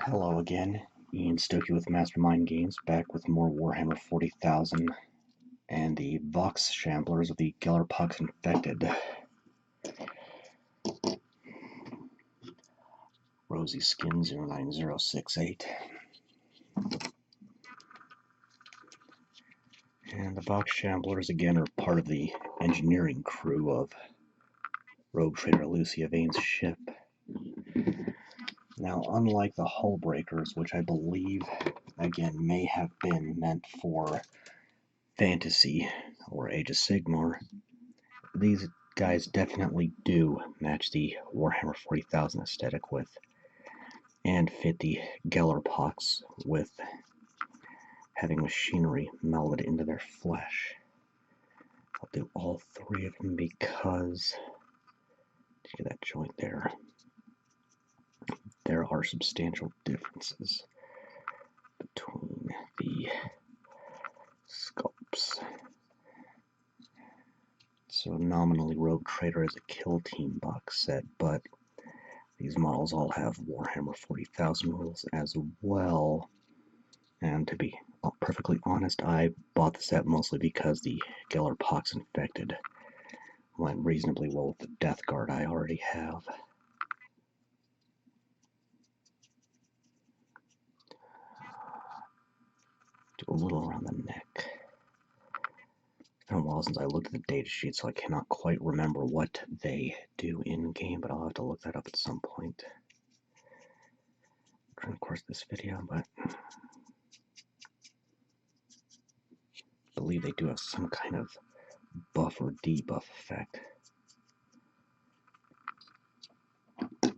Hello again, Ian Stokey with Mastermind Games, back with more Warhammer 40,000 and the Vox-Shamblers of the Gellerpox Infected. Rosy Skin 09068. And the Vox-Shamblers again are part of the engineering crew of rogue trader Lucia Vane's ship. Now, unlike the hull breakers, which I believe, again, may have been meant for fantasy or Age of Sigmar, these guys definitely do match the Warhammer 40,000 aesthetic with and fit the Gellerpox with having machinery melded into their flesh. I'll do all three of them because, look at that joint there, there are substantial differences between the sculpts. So nominally Rogue Trader is a kill team box set, but these models all have Warhammer 40,000 rules as well. And to be perfectly honest, I bought the set mostly because the Gellerpox Infected went reasonably well with the Death Guard I already have. Do a little around the neck. It's been a while since I looked at the data sheet, so I cannot quite remember what they do in-game, but I'll have to look that up at some point during the course of this video, but I believe they do have some kind of buff or debuff effect. Do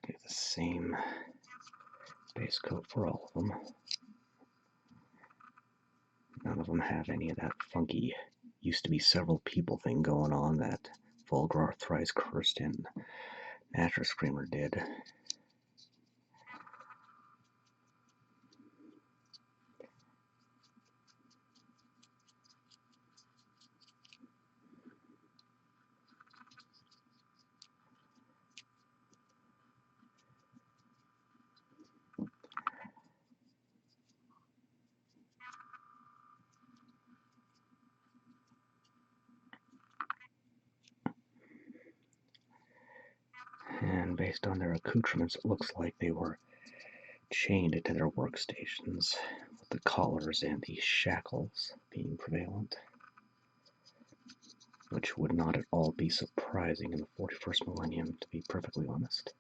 the same base coat for all of them. None of them have any of that funky used to be several people thing going on that Volgar Thrice Cursed and Natural Screamer did. And based on their accoutrements, it looks like they were chained to their workstations, with the collars and the shackles being prevalent, which would not at all be surprising in the 41st millennium, to be perfectly honest.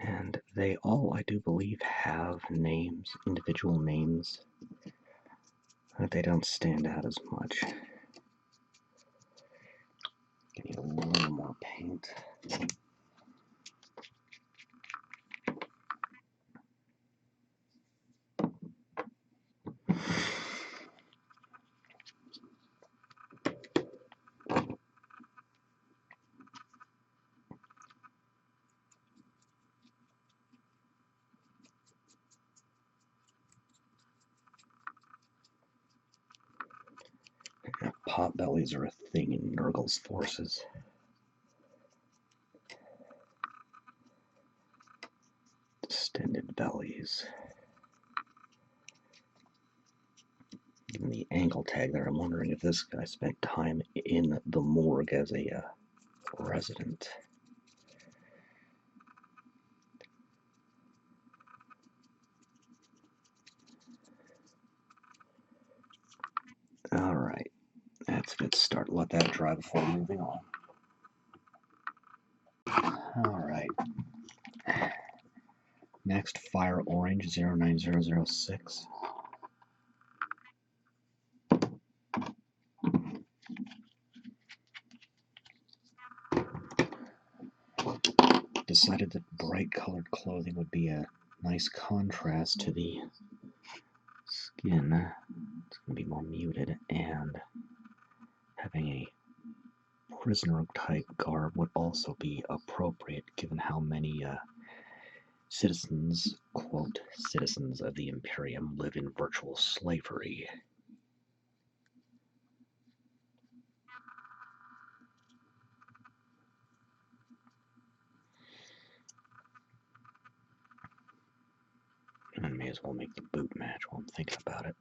And they all, I do believe, have names, individual names, but they don't stand out as much. I need a little more paint. Pot bellies are a thing in Nurgle's forces. Distended bellies. Even the ankle tag there, I'm wondering if this guy spent time in the morgue as a resident. Alright, that's a good start. Let that dry before moving on. Alright. Next, Fire Orange 09006. Decided that bright colored clothing would be a nice contrast to the skin. It's going to be more muted, and having a prisoner type garb would also be appropriate given how many citizens, quote, citizens of the Imperium live in virtual slavery. I may as well make the boot match while I'm thinking about it.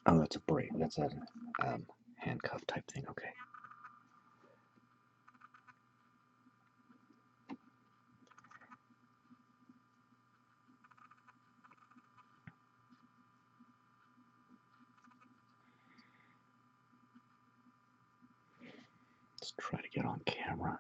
Oh, that's a braid. That's a handcuff type thing. Okay. Let's try to get on camera.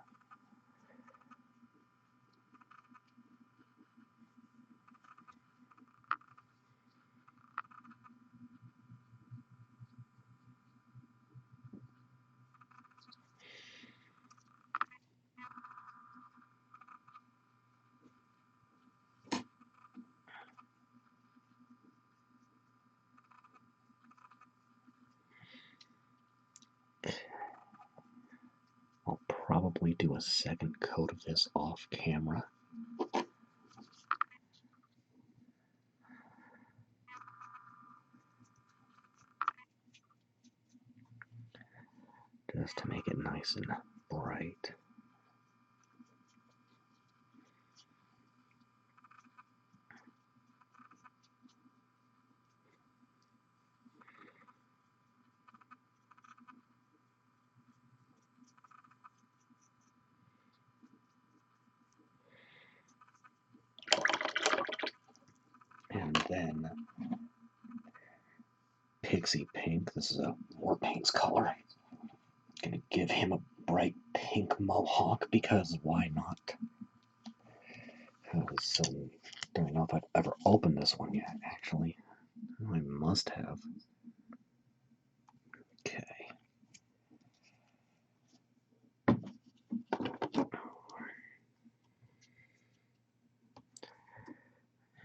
I'll probably do a second coat of this off camera. Just to make it nice and bright. And then Pixie pink. This is a Warpaints color. Gonna give him a bright pink mohawk because why not? So, don't know if I've ever opened this one yet, actually. I must have. Okay.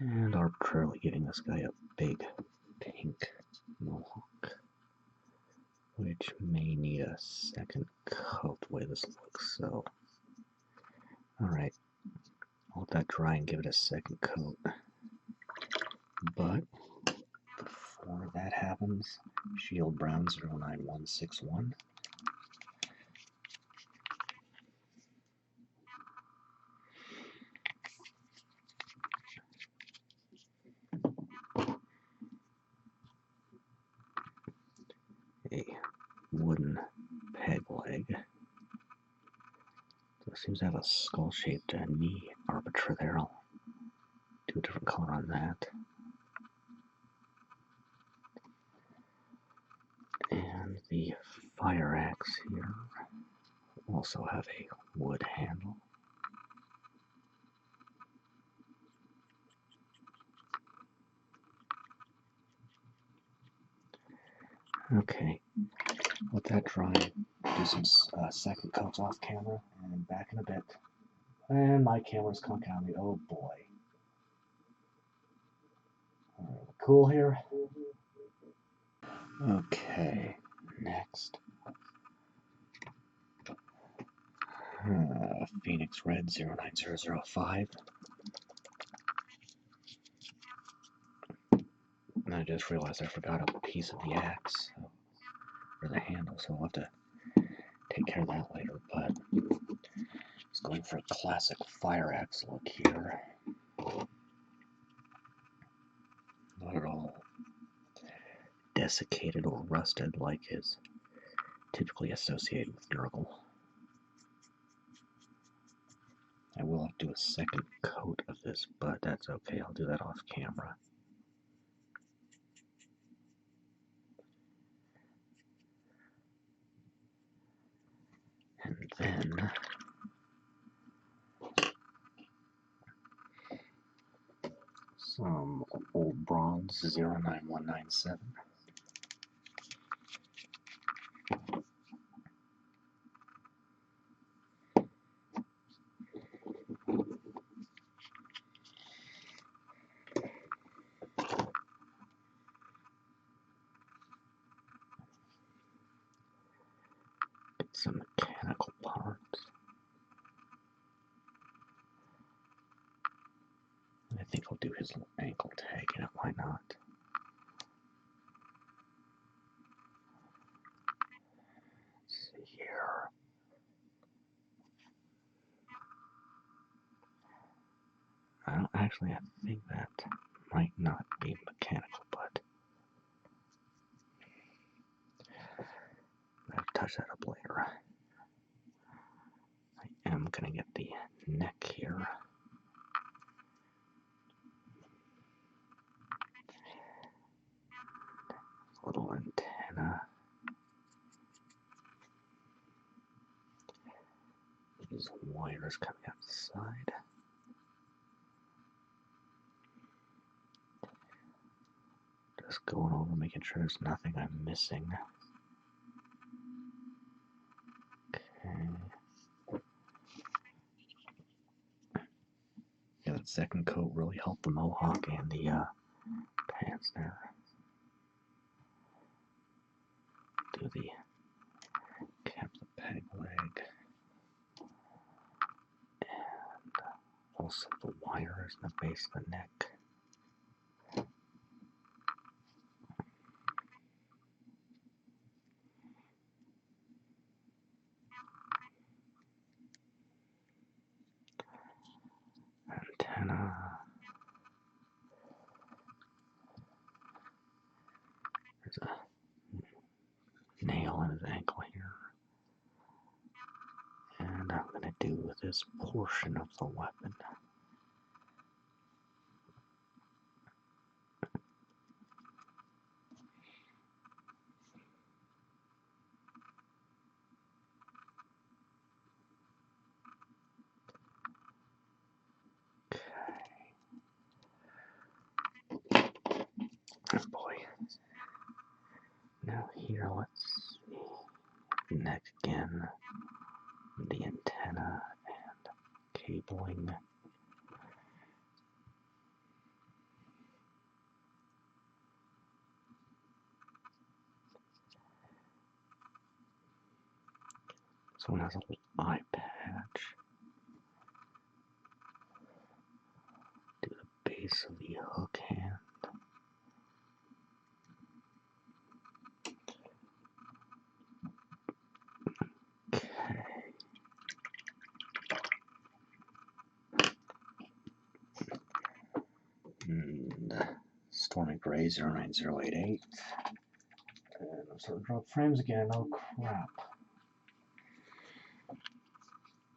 And arbitrarily giving this guy a big pink mohawk, which may need a second coat the way this looks, so. Alright, I'll let that dry and give it a second coat. But before that happens, Shield Brown 09161. A wooden peg leg. So it seems to have a skull-shaped knee arbiter there. I'll do a different color on that. And the fire axe here will also have a wood handle. Okay, let that dry, do some second coats off camera, and back in a bit. And my camera's conking on me, oh boy. Alright, cool here? Okay, next. Phoenix Red 09005. And I just realized I forgot a piece of the axe, or the handle, so I'll have to take care of that later, but just going for a classic fire axe look here. Not at all desiccated or rusted like is typically associated with Nurgle. I will have to do a second coat of this, but that's okay, I'll do that off camera. And then some old bronze 09197. Get some mechanical parts. I think I'll do his little ankle tag in it, why not? Let's see here. Actually, I think that might not be mechanical, but I'll touch that up later. I am going to get the neck here. Little antenna. These wires coming out the side. Just going over, making sure there's nothing I'm missing. Okay. Yeah, that second coat really helped the mohawk and the pants there. Do the cap the peg leg. And also the wires in the base of the neck. Antenna. There's a nail in his ankle here. And I'm going to do this portion of the weapon. Oh boy. Now here, let's see. Neck again. The antenna and cabling. This one has a little eye patch. Do the base of the hook hand. And Stormy Gray 09088. And I'm starting to drop frames again. Oh crap.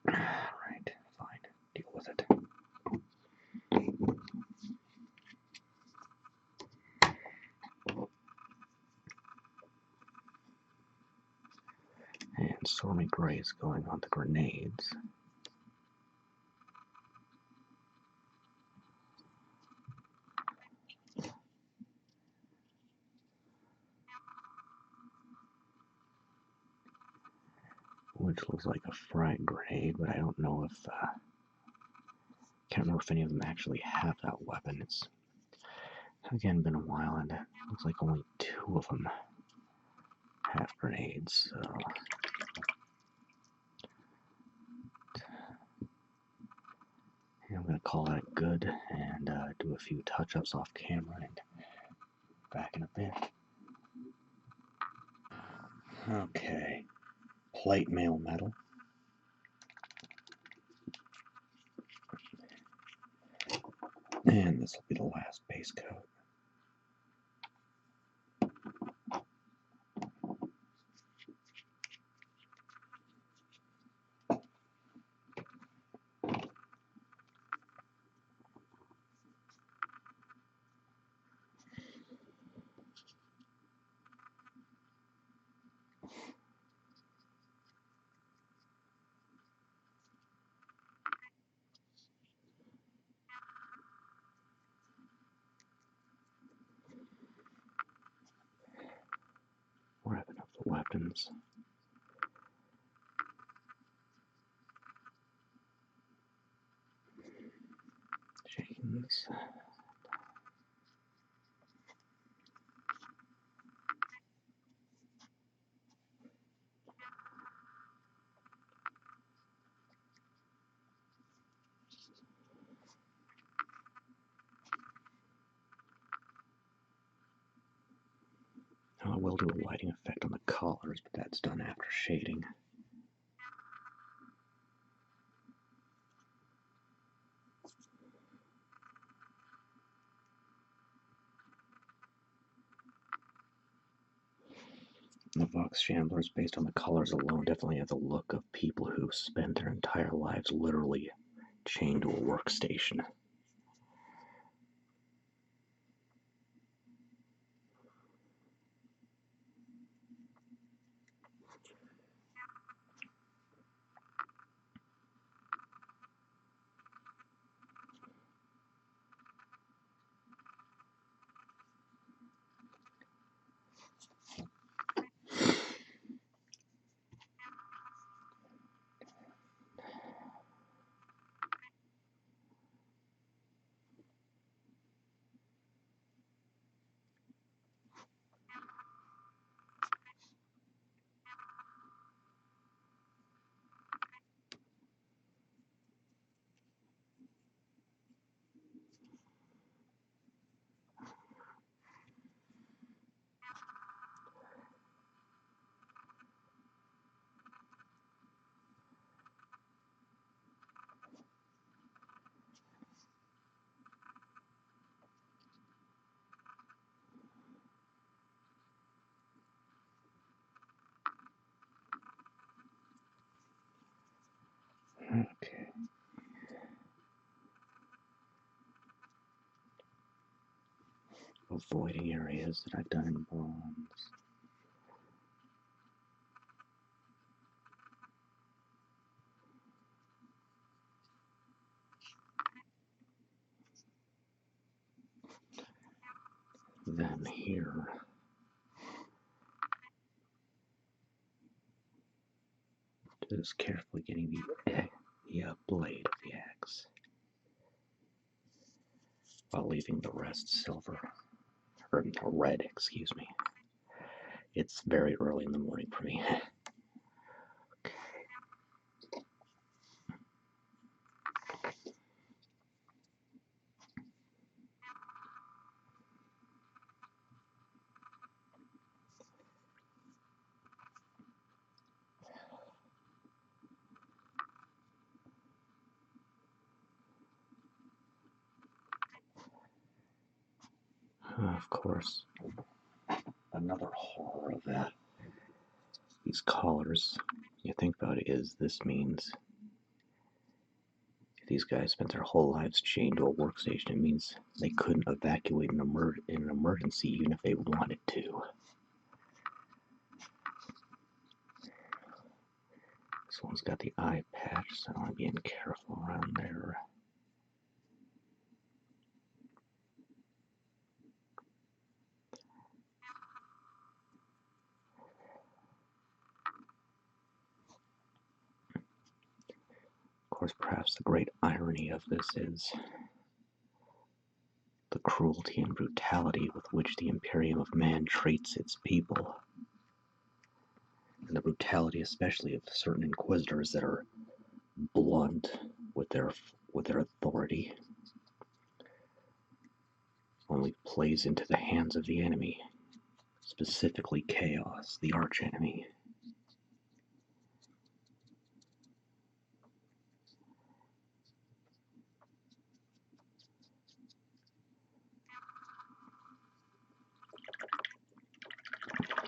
Alright, fine. Deal with it. And Stormy Gray is going on the grenades. Which looks like a frag grenade, but I don't know if, can't remember if any of them actually have that weapon. It's, again, been a while, and it looks like only 2 of them have grenades, so. And I'm going to call that good, and do a few touch-ups off camera, and back in a bit. Okay. Plate mail metal. And this will be the last base coat. happens. Chains. I will do a lighting effect on the collars, but that's done after shading. The Vox-Shamblers, based on the colors alone, definitely have the look of people who spent their entire lives literally chained to a workstation. Okay. Avoiding areas that I've done in bronze. Then here, just carefully getting the blade of the axe, while leaving the rest silver, or red, excuse me. It's very early in the morning for me. Of course, another horror of that. These collars, you think about it, is this means if these guys spent their whole lives chained to a workstation, it means they couldn't evacuate in an emergency even if they wanted to. This one's got the eye patch, so I'm being careful around there. Of course, perhaps the great irony of this is the cruelty and brutality with which the Imperium of Man treats its people. And the brutality especially of certain Inquisitors that are blunt with their authority only plays into the hands of the enemy, specifically Chaos, the archenemy.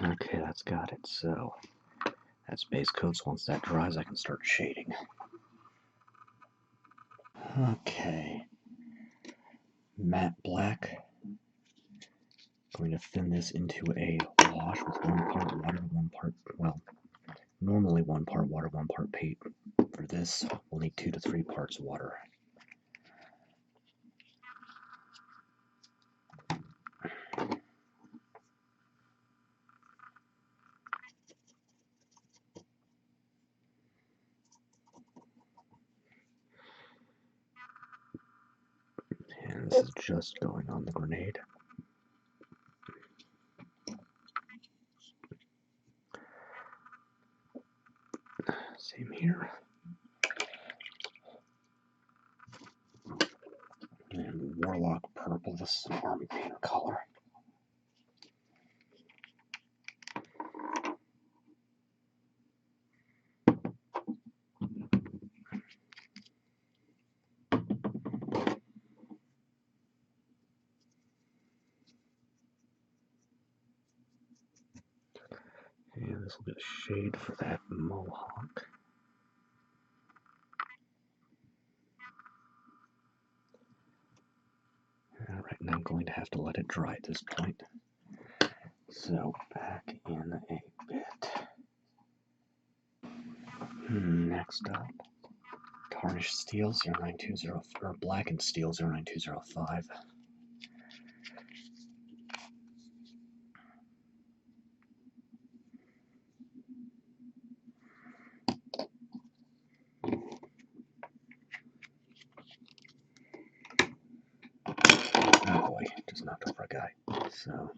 Okay, that's got it. So that's base coats. Once that dries, I can start shading. Okay, matte black. Going to thin this into a wash with 1 part water, 1 part, well, normally 1 part water, 1 part paint. For this, we'll need 2 to 3 parts water. this is just going on the grenade. Same here. And Warlock purple, this is an army painter color. And this will be a shade for that mohawk. Alright, and I'm going to have to let it dry at this point. So, back in a bit. Next up, Tarnished Steel 09204, or Blackened Steel 09205. Oh boy, just knocked over a guy. So,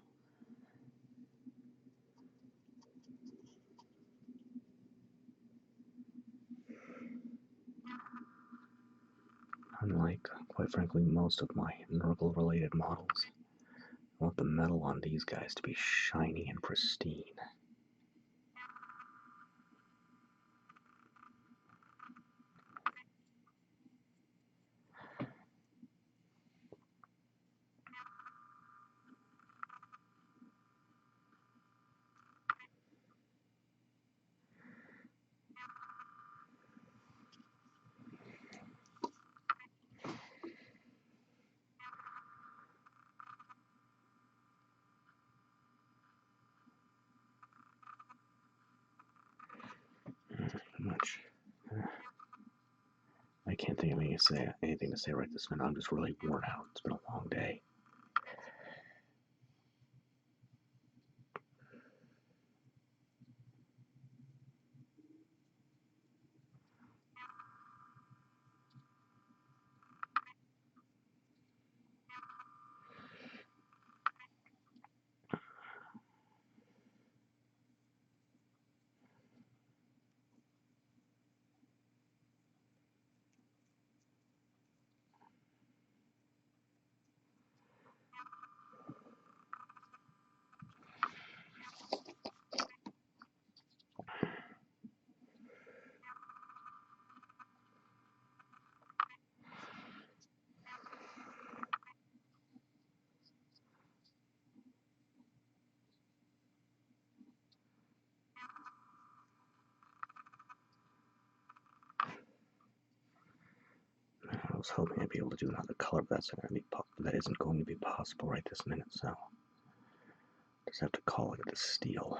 unlike, quite frankly, most of my Nurgle-related models, I want the metal on these guys to be shiny and pristine. Much. I can't think of anything to say right this minute. I'm just really worn out. It's been a long day. I was hoping I'd be able to do another color, but that isn't going to be possible right this minute, so just have to call it the steel.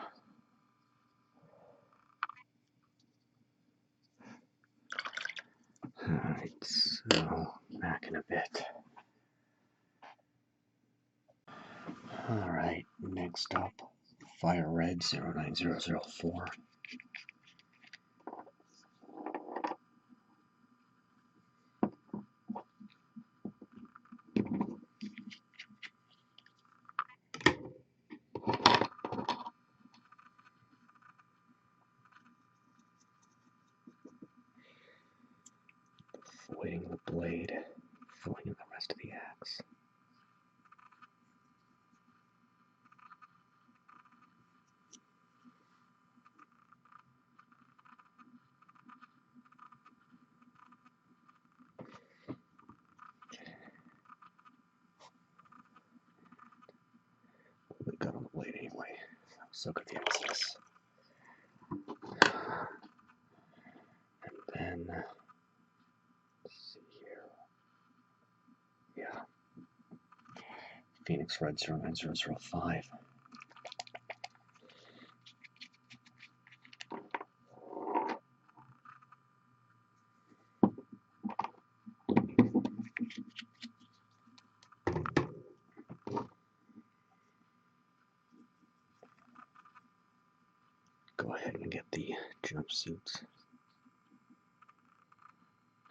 Alright, so back in a bit. Alright, next up, Fire Red 09004. Voiding the blade, voiding the rest of the axe. We got on the blade anyway. I'm so confused with this. And then, let's see here. Yeah. Phoenix Red 09005. Go ahead and get the jumpsuits.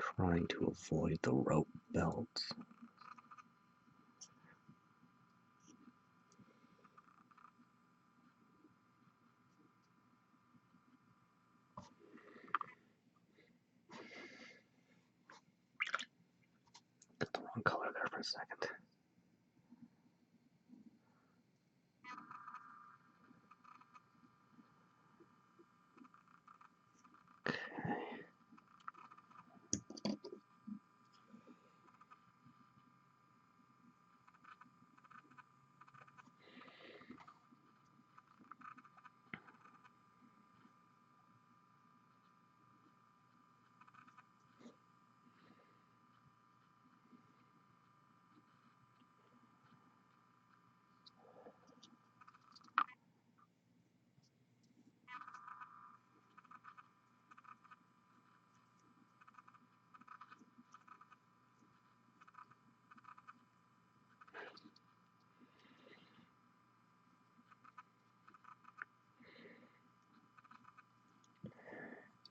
Trying to avoid the rope belts.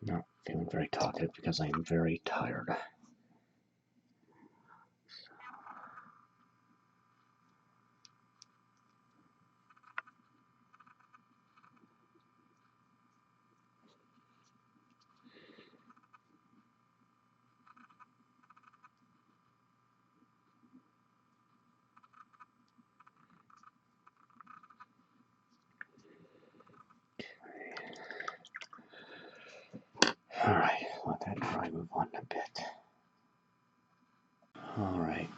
Not feeling very talkative because I am very tired. Alright, let that dry, move on a bit. Alright,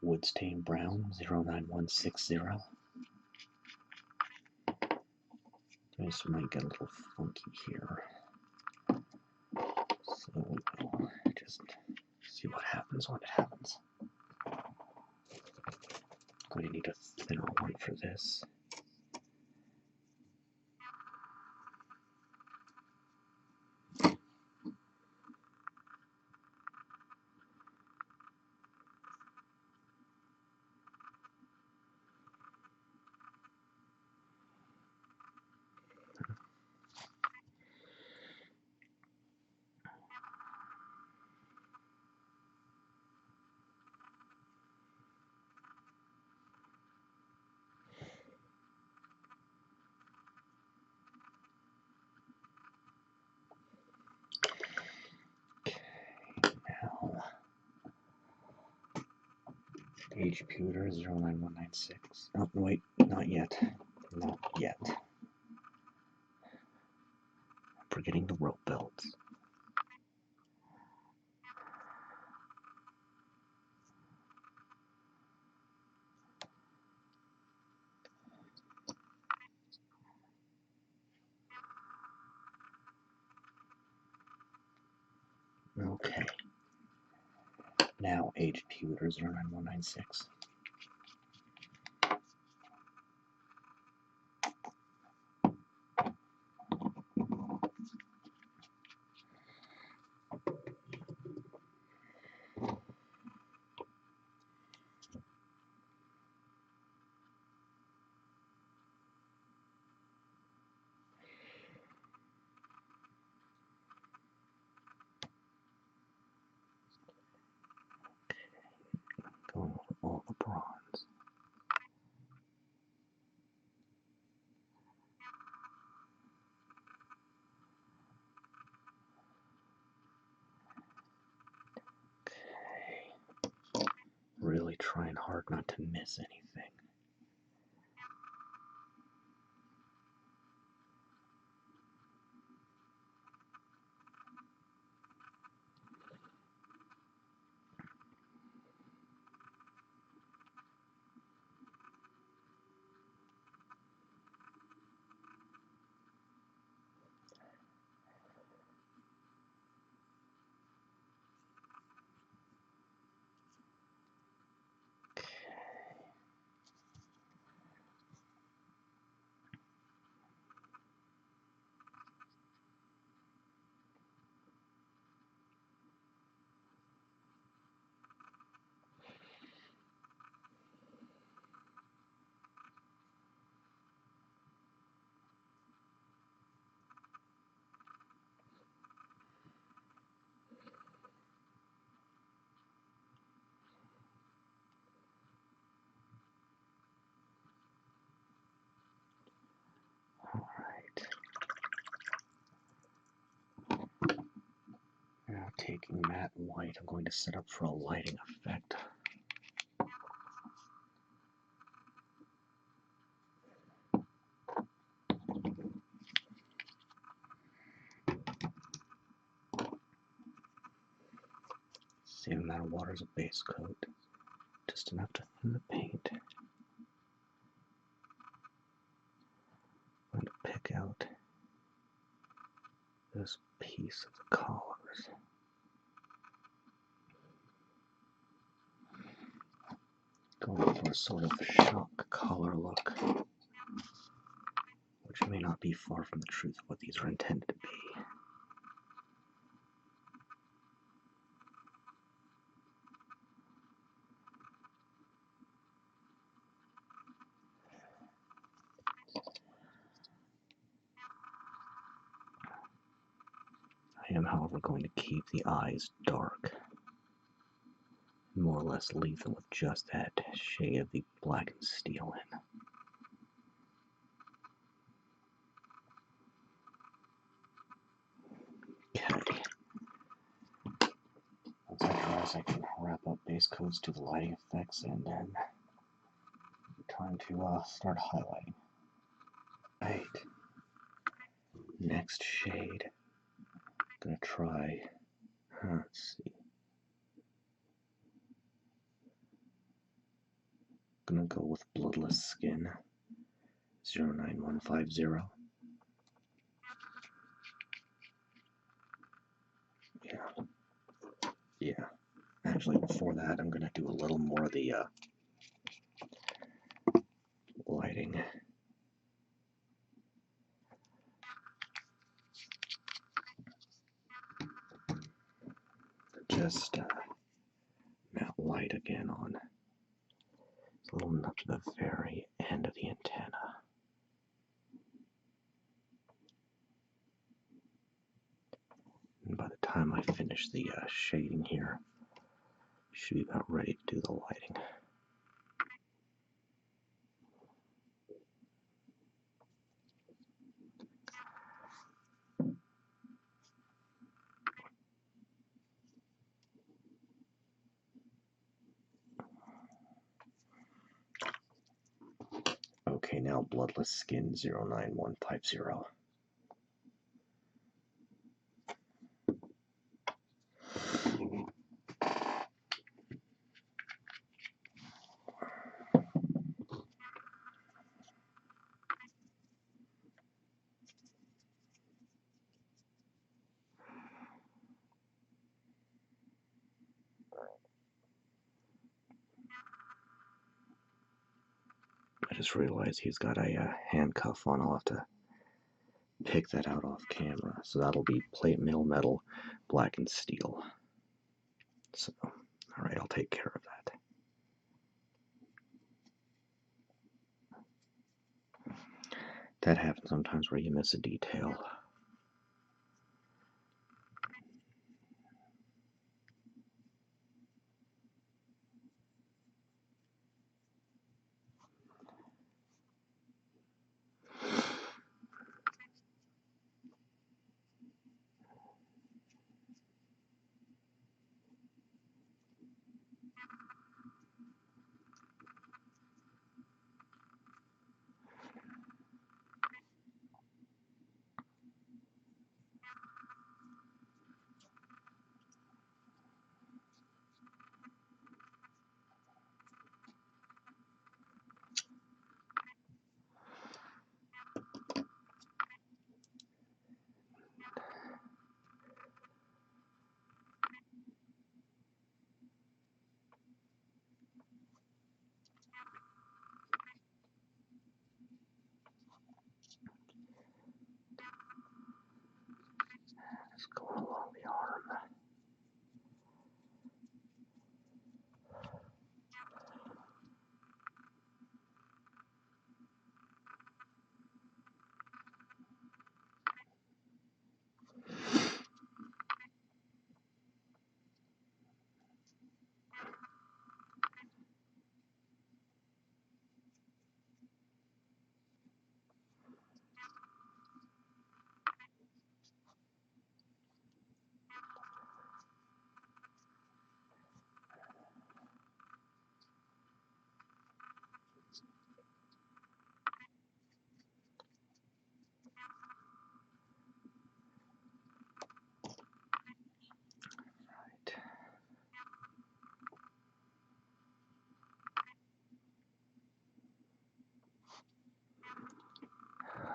Woodstain Brown 09160. This might get a little funky here. So we'll just see what happens when it happens. Going to need a thinner one for this. Now, Age Pewter 09196. Oh, wait, not yet. Not yet. I'm forgetting the rope belts. Okay. Now, Age Pewter 09196. Going over all the bronze. Okay. Really trying hard not to miss anything. Now taking matte white, I'm going to set up for a lighting effect. Same amount of water as a base coat, just enough to thin the paint. I'm going to pick out this piece of the collars. Going for a sort of shock collar look, which may not be far from the truth of what these are intended to be. am, however, going to keep the eyes dark. More or less leave them with just that shade of the blackened steel in. Okay. Once that dries, I can wrap up base coats, do the lighting effects, and then time to start highlighting. Right. Next shade. Gonna try. Let's see. Gonna go with Bloodless Skin 09150. Yeah. Actually, before that, I'm gonna do a little more of the lighting. Just matte light again on a little up to the very end of the antenna. And by the time I finish the shading here, should be about ready to do the lighting. Okay, now Bloodless Skin 09150. I just realized he's got a handcuff on. I'll have to pick that out off camera. So that'll be plate mail metal, blackened steel. So, alright, I'll take care of that. That happens sometimes where you miss a detail. Just going along the arm.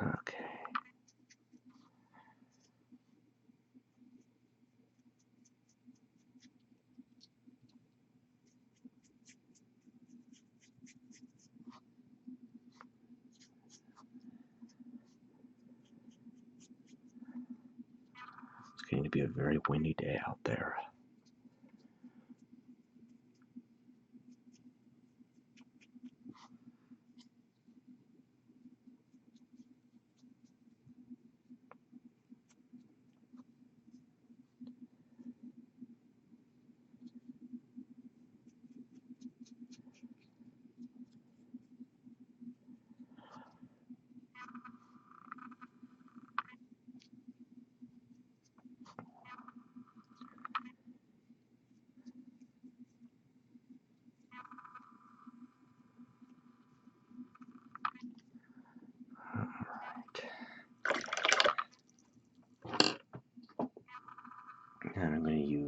Okay. It's going to be a very windy day out there.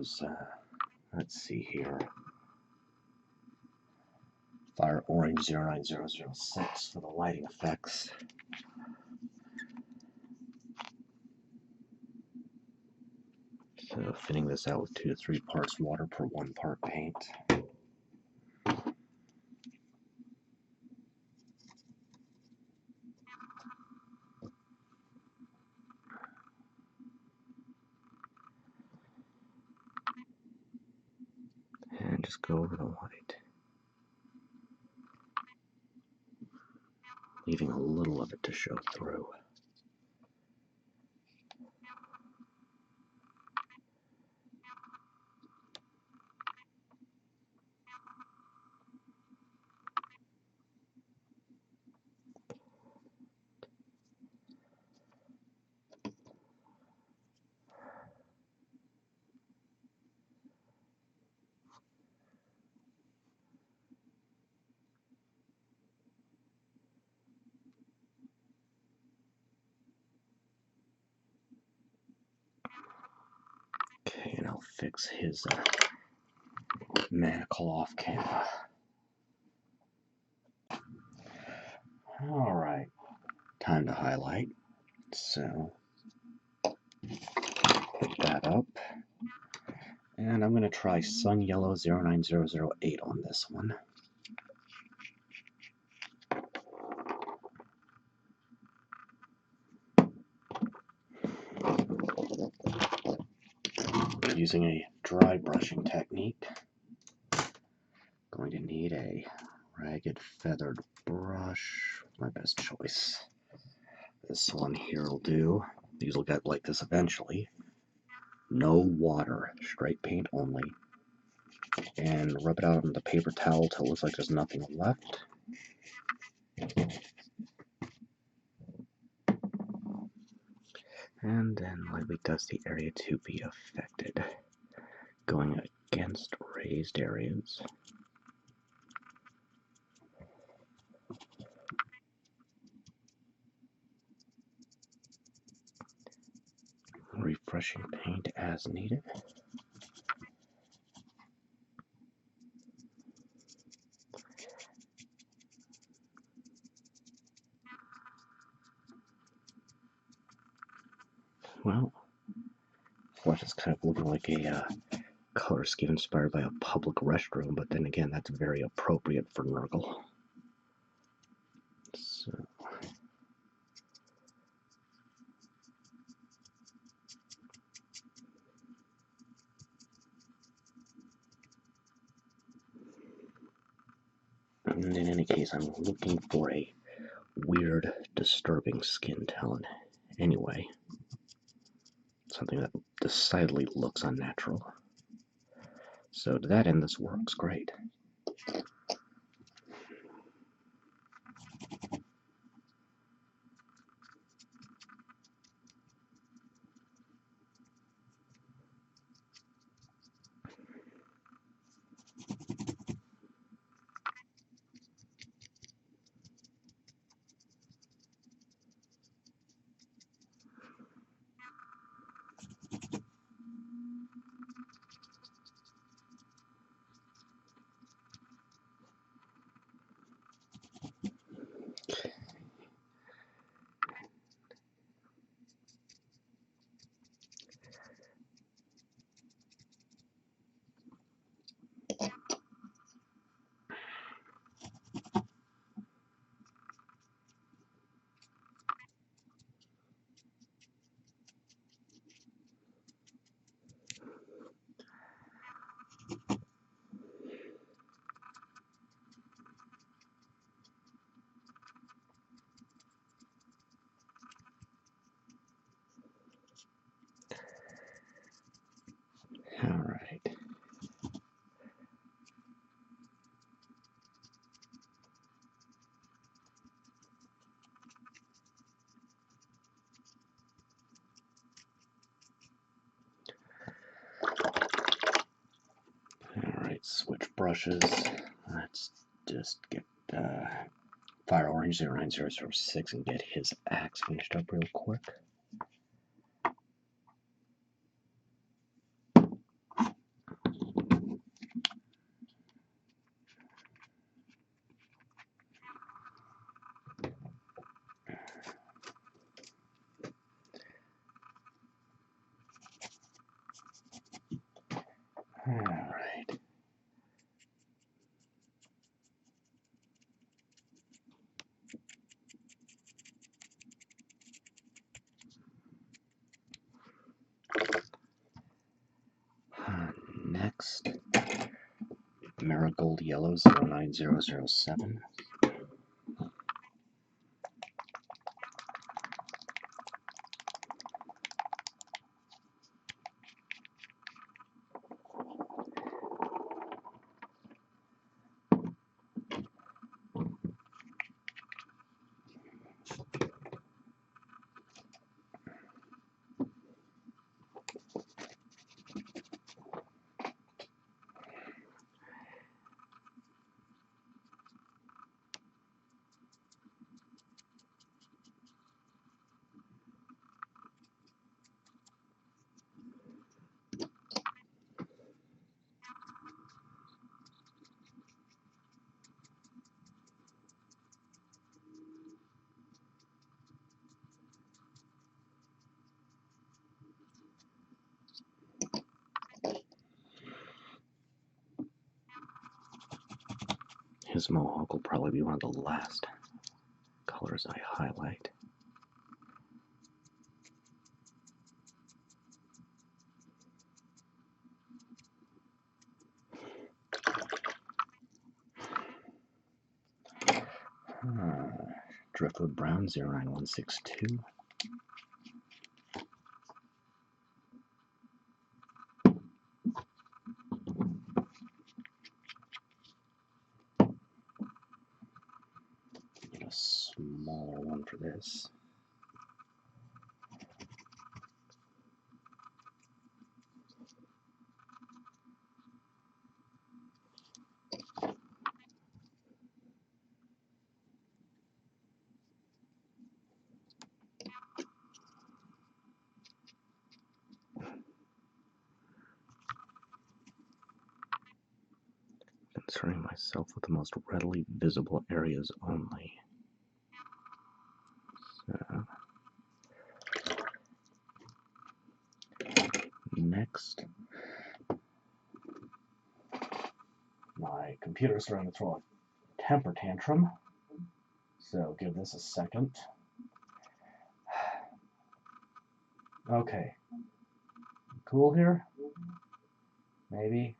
was, let's see here, Fire Orange 09006 for the lighting effects. So thinning this out with 2 to 3 parts water per 1 part paint. And just go over the white, leaving a little of it to show through. Okay, and I'll fix his manacle off camera. Alright, time to highlight. So, put that up. And I'm going to try Sun Yellow 09008 on this one. Using a dry brushing technique. Going to need a ragged feathered brush, my best choice. This one here will do. These will get like this eventually. No water, straight paint only. And rub it out on the paper towel till it looks like there's nothing left. And then lightly dust the area to be affected, going against raised areas. Refreshing paint as needed. Well, flesh is kind of looking like a color scheme inspired by a public restroom, but then again, that's very appropriate for Nurgle. So. And in any case, I'm looking for a weird, disturbing skin tone anyway. Something that decidedly looks unnatural. So to that end, this works great. Alright. Alright, switch brushes. Let's just get Fire Orange 09006 and get his axe finished up real quick. Marigold Yellow 09007. His mohawk will probably be one of the last colors I highlight. Driftwood Brown 09162. Get a smaller one for this. Concerning myself with the most readily visible areas only. So, next, my computer's starting to throw a temper tantrum, so give this a second. Okay, cool here? Maybe?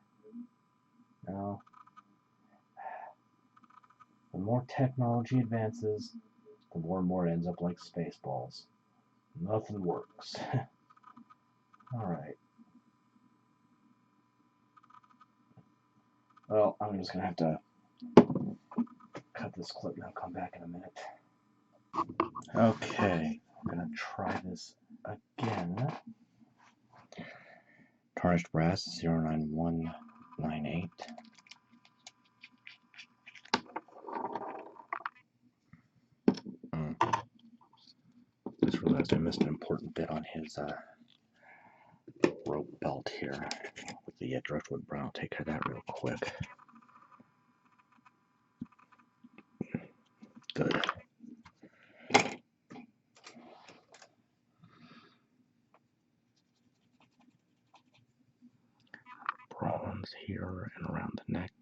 No. The more technology advances, the more and more it ends up like Spaceballs. Nothing works. Alright. Well, I'm just gonna have to cut this clip and I'll come back in a minute. Okay, I'm gonna try this again. Tarnished Brass 09198. Just realized I missed an important bit on his rope belt here with the Driftwood Brown. I'll take care of that real quick. Good. Bronze here and around the neck.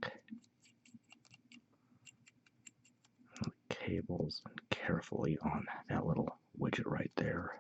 And the cables, and carefully on that little widget right there.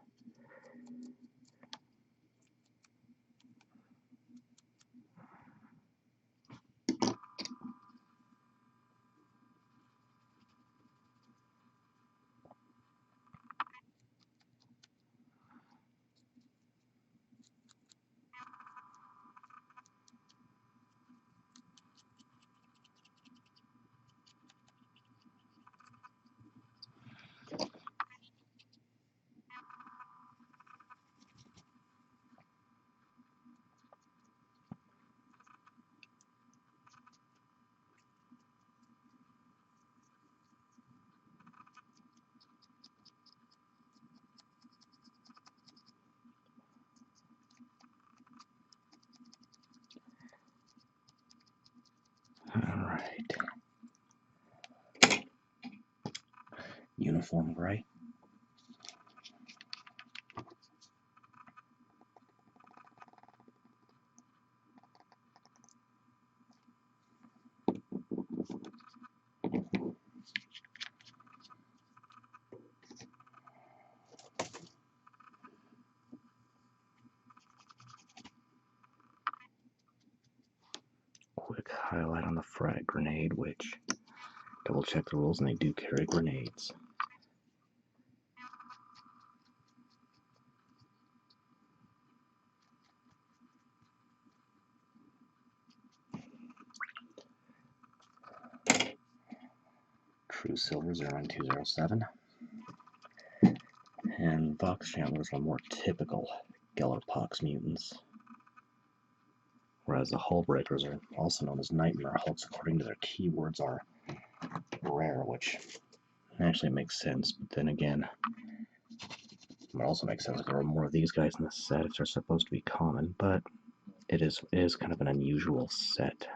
Alright. Uniform gray. quick highlight on the frag grenade, which double check the rules and they do carry grenades. True Silver 09207. And Vox-Shamblers are more typical Gellerpox mutants. Whereas the Hullbreakers are also known as Nightmare Hulks according to their keywords are rare, which actually makes sense, but then again, it also makes sense if there were more of these guys in the set if they're supposed to be common, but it is kind of an unusual set.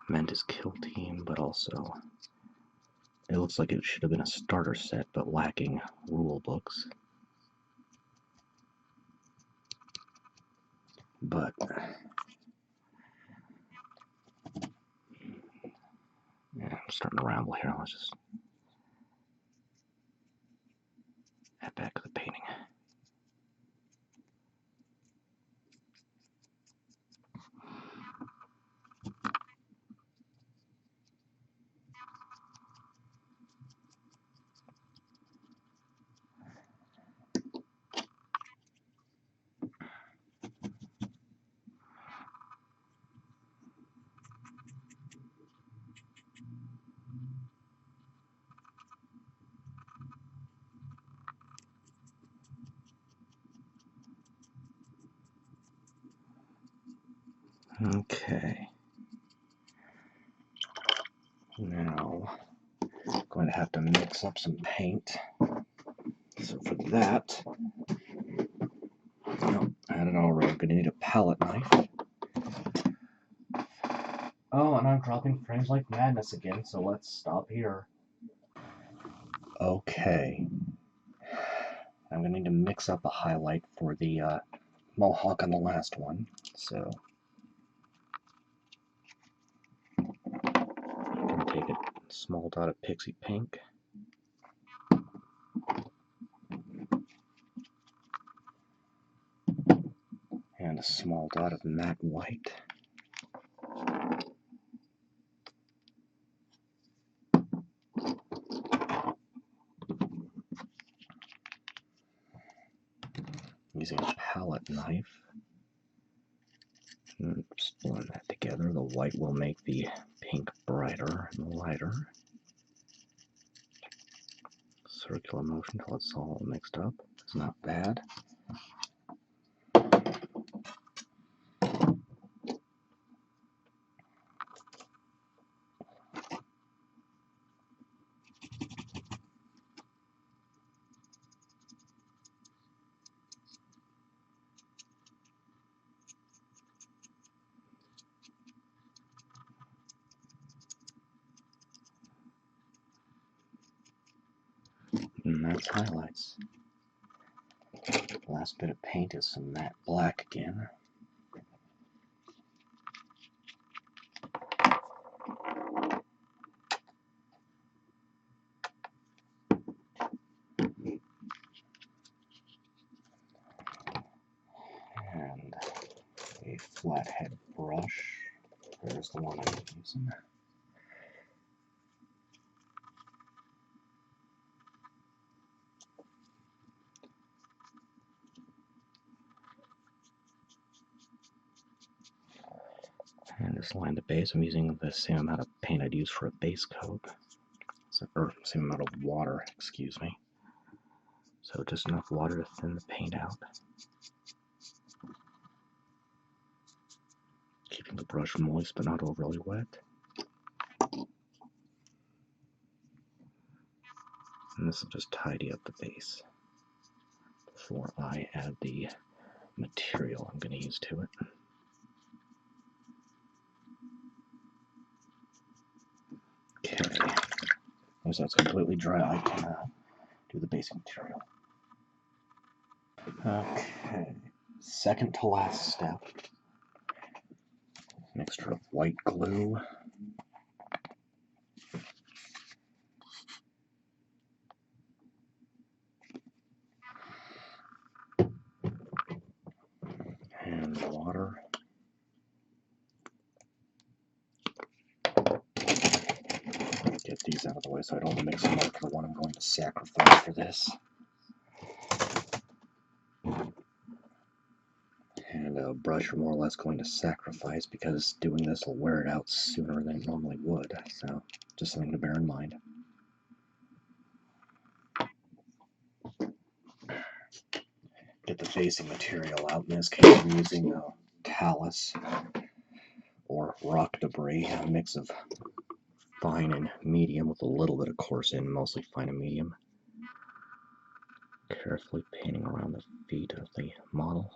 Meant as kill team, but also it looks like it should have been a starter set, but lacking rule books. But yeah, I'm starting to ramble here. Let's just head back to the painting. Okay. Now, I'm going to have to mix up some paint. So for that, oh, I had it already. I'm going to need a palette knife. Oh, and I'm dropping frames like madness again, so let's stop here. Okay. I'm going to need to mix up a highlight for the Mohawk on the last one. So I'm going to take a small dot of Pixie Pink. And a small dot of Matte White. Using a palette knife. Just blend that together. The white will make the pink brighter and lighter. Circular motion until it's all mixed up. It's not bad. And that's highlights. Last bit of paint is some matte black again. And a flathead brush. There's the one I'm using. And just line the base. I'm using the same amount of paint I'd use for a base coat. Or same amount of water, excuse me. So just enough water to thin the paint out. Keeping the brush moist but not overly wet. And this will just tidy up the base before I add the material I'm going to use to it. Okay. Once that's completely dry, I can do the basic material. Okay. Second to last step. Mixture of white glue. in the water. Get these out of the way so I don't mix them up for the one I'm going to sacrifice for this. And a brush are more or less going to sacrifice because doing this will wear it out sooner than it normally would. So just something to bear in mind. Get the facing material out. In this case, I'm using talus or rock debris, a mix of fine and medium with a little bit of coarse in, mostly fine and medium. Carefully painting around the feet of the model.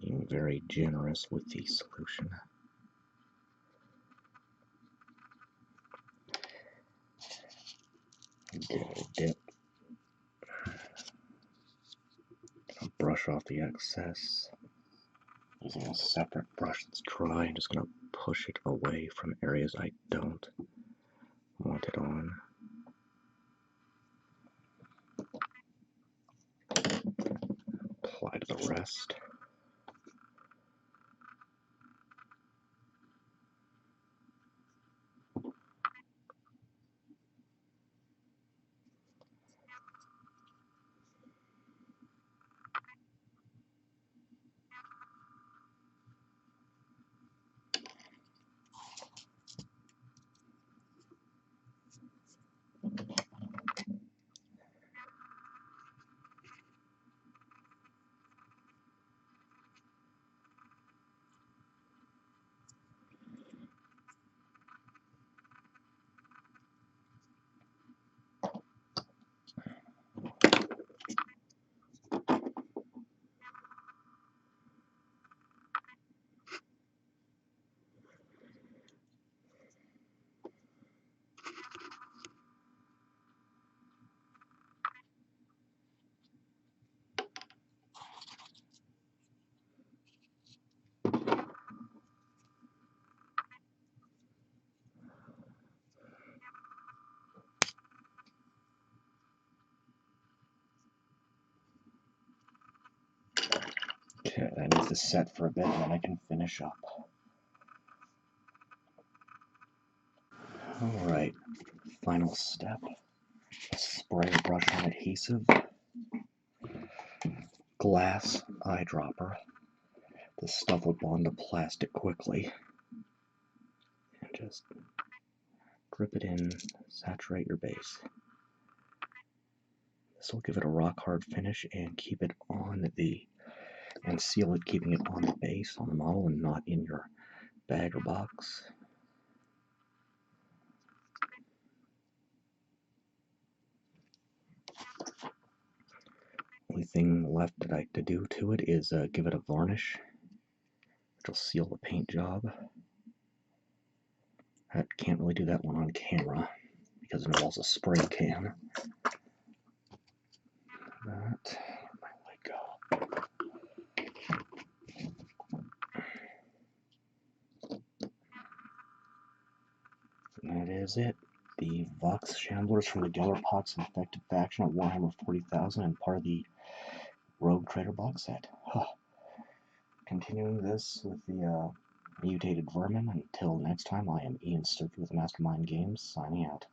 Being very generous with the solution. Give it a dip. Brush off the excess. Using a separate brush that's dry, I'm just going to push it away from areas I don't want it on. Apply to the rest. Okay, that needs to set for a bit and then I can finish up. Alright, final step. Spray a brush on adhesive. Glass eyedropper. This stuff will bond to plastic quickly. And just drip it in, saturate your base. This will give it a rock hard finish and keep it on and seal it, keeping it on the base, on the model, and not in your bag or box. Only thing left to do to it is give it a varnish, which will seal the paint job. I can't really do that one on camera because it involves a spray can. That, where'd my light go? And that is it. The Vox-Shamblers from the Gellerpox Infected faction at Warhammer 40,000 and part of the Rogue Trader box set. Continuing this with the mutated vermin. Until next time, I am Ian Sturkey with Mastermind Games, signing out.